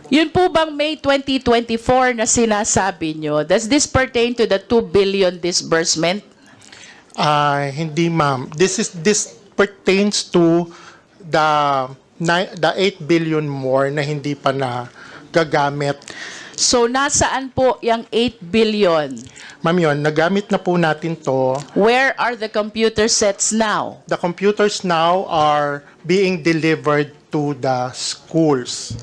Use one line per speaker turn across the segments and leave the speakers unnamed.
Yun po bang May 2024 na sinasabi nyo, does this pertain to the 2 billion disbursement?
Hindi, ma'am. This pertains to the 8 billion more na hindi pa na gagamit.
So, nasaan po yung 8 billion?
Ma'am, yun, nagamit na po natin to.
Where are the computer sets now?
The computers now are being delivered to the schools.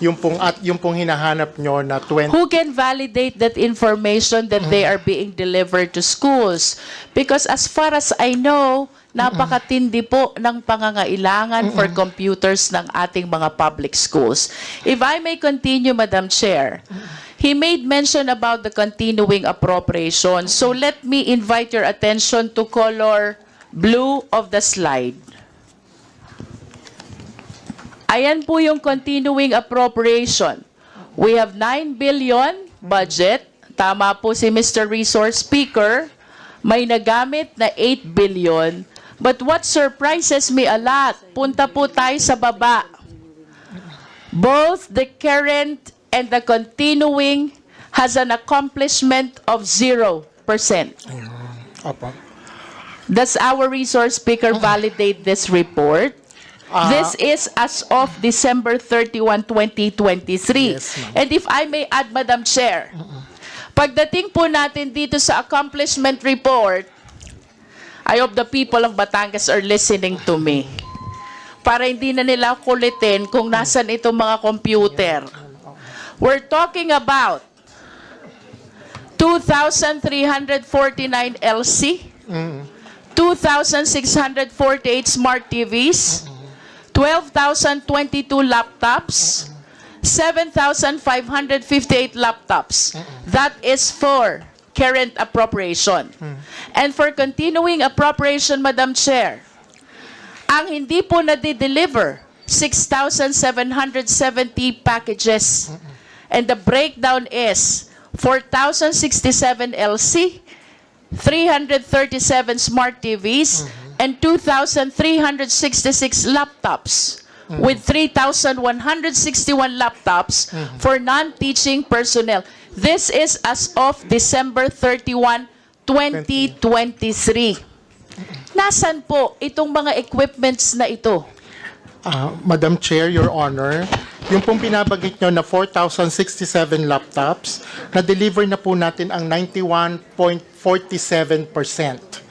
Yung pong hinahanap nyo na 20...
Who can validate that information that they are being delivered to schools? Because as far as I know, napakatindi po ng pangangailangan for computers ng ating mga public schools. If I may continue, Madam Chair, he made mention about the continuing appropriation. So let me invite your attention to color blue of the slide. Ayan po yung continuing appropriation. We have 9 billion budget. Tama po si Mr. Resource Speaker. May nagamit na 8 billion. But what surprises me a lot, punta po tayo sa baba. Both the current and the continuing has an accomplishment of 0%. Does our Resource Speaker validate this report? This is as of December 31, 2023.
Yes,
and if I may add, Madam Chair, pagdating po natin dito sa accomplishment report, I hope the people of Batangas are listening to me. Para hindi na nila kulitin kung nasan itong mga computer. We're talking about 2,349 LC, 2,648 smart TVs, 12,022 laptops, 7,558 laptops. That is for current appropriation. And for continuing appropriation, Madam Chair, ang hindi po na-deliver, 6,770 packages. And the breakdown is 4,067 LC, 337 smart TVs, and 2,366 laptops, with 3,161 laptops for non-teaching personnel. This is as of December 31, 2023. Nasaan po itong mga equipments na ito?
Madam Chair, Your Honor, yung pong pinabagit nyo na 4,067 laptops, na-deliver na po natin ang 91.47%.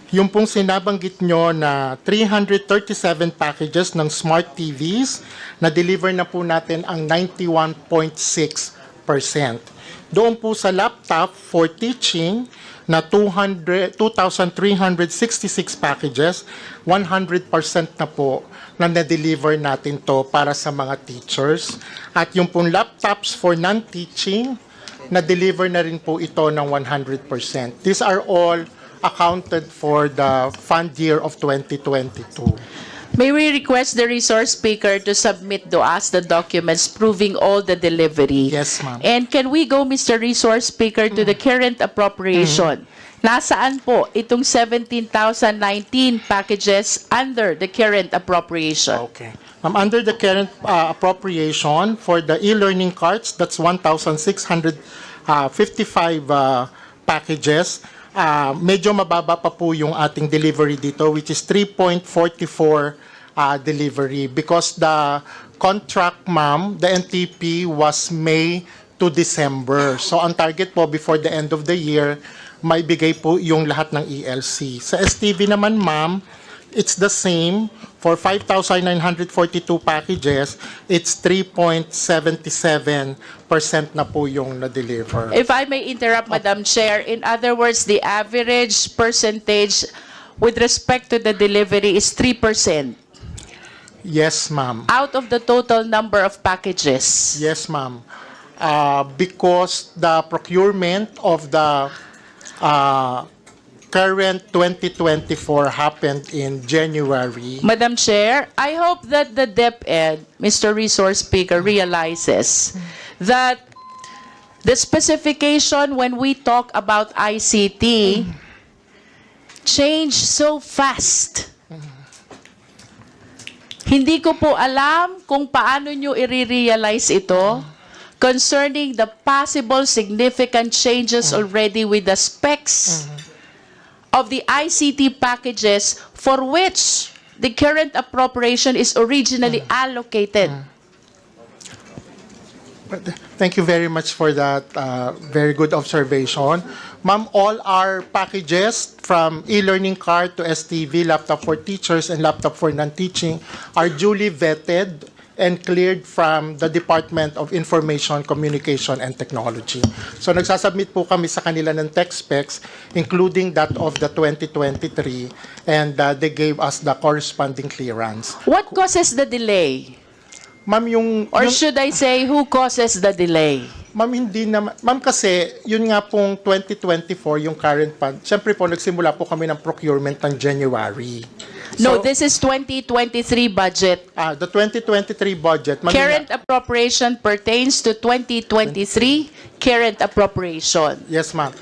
Yung pong sinabanggit nyo na 337 packages ng smart TVs, na-deliver na po natin ang 91.6%. Doon po sa laptop for teaching na 2,366 packages, 100% na po na na-deliver natin to para sa mga teachers. At yung pong laptops for non-teaching, na-deliver na rin po ito ng 100%. These are all accounted for the fund year of 2022.
May we request the Resource Speaker to submit to us the documents proving all the delivery?
Yes, ma'am.
And can we go, Mr. Resource Speaker, to the current appropriation? Nasaan po itong 17,019 packages under the current appropriation?
Okay. Under the current appropriation for the e-learning cards, that's 1,655 packages. Medyo mababa pa po yung ating delivery dito, which is 3.44 delivery, because the contract, ma'am, the NTP was May to December. So ang target po before the end of the year, maibigay po yung lahat ng ELC. Sa STV naman, ma'am, it's the same. For 5,942 packages, it's 3.77% na po yung na-deliver.
If I may interrupt, Madam Chair, in other words, the average percentage with respect to the delivery is 3%.
Yes, ma'am.
Out of the total number of packages.
Yes, ma'am. Because the procurement of the current 2024 happened in January.
Madam Chair, I hope that the DepEd, Mr. Resource Speaker, realizes that the specification when we talk about ICT change so fast. Hindi ko po alam kung paano nyo i-realize ito concerning the possible significant changes already with the specs of the ICT packages for which the current appropriation is originally allocated.
Thank you very much for that very good observation. Ma'am, all our packages from e-learning card to STV, laptop for teachers and laptop for non-teaching are duly vetted and cleared from the Department of Information, Communication, and Technology. So nagsasubmit po kami sa kanila ng tech specs, including that of the 2023, and they gave us the corresponding clearance.
What causes the delay?
Ma'am,
Or should I say, who causes the delay?
Ma'am, hindi naman. Ma'am, kasi yun nga pong 2024, yung current fund, siyempre po, nagsimula po kami ng procurement ng January.
No, this is 2023 budget.
The 2023 budget. Ma'am,
Current appropriation pertains to 2023 current appropriation.
Yes, ma'am.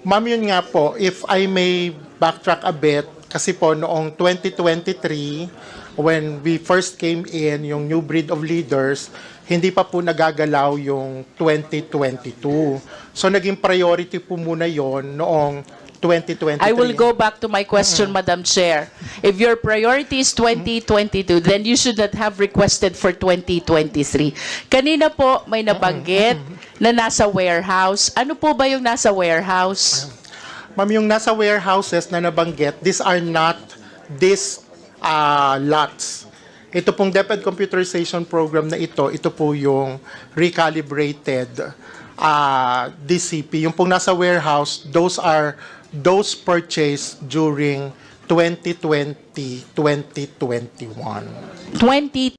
Ma'am, yun nga po, if I may backtrack a bit, kasi po noong 2023, when we first came in, yung new breed of leaders, hindi pa po nagagalaw yung 2022. So naging priority po muna yon noong 2023.
I will go back to my question, Madam Chair. If your priority is 2022, then you should not have requested for 2023. Kanina po may nabanggit na nasa warehouse. Ano po ba yung nasa warehouse?
Ma'am, yung nasa warehouses na nabanggit, these are not these lots. Ito pong DepEd computerization program na ito po yung recalibrated DCP. Yung pong nasa warehouse, those purchased during 2020, 2021.
20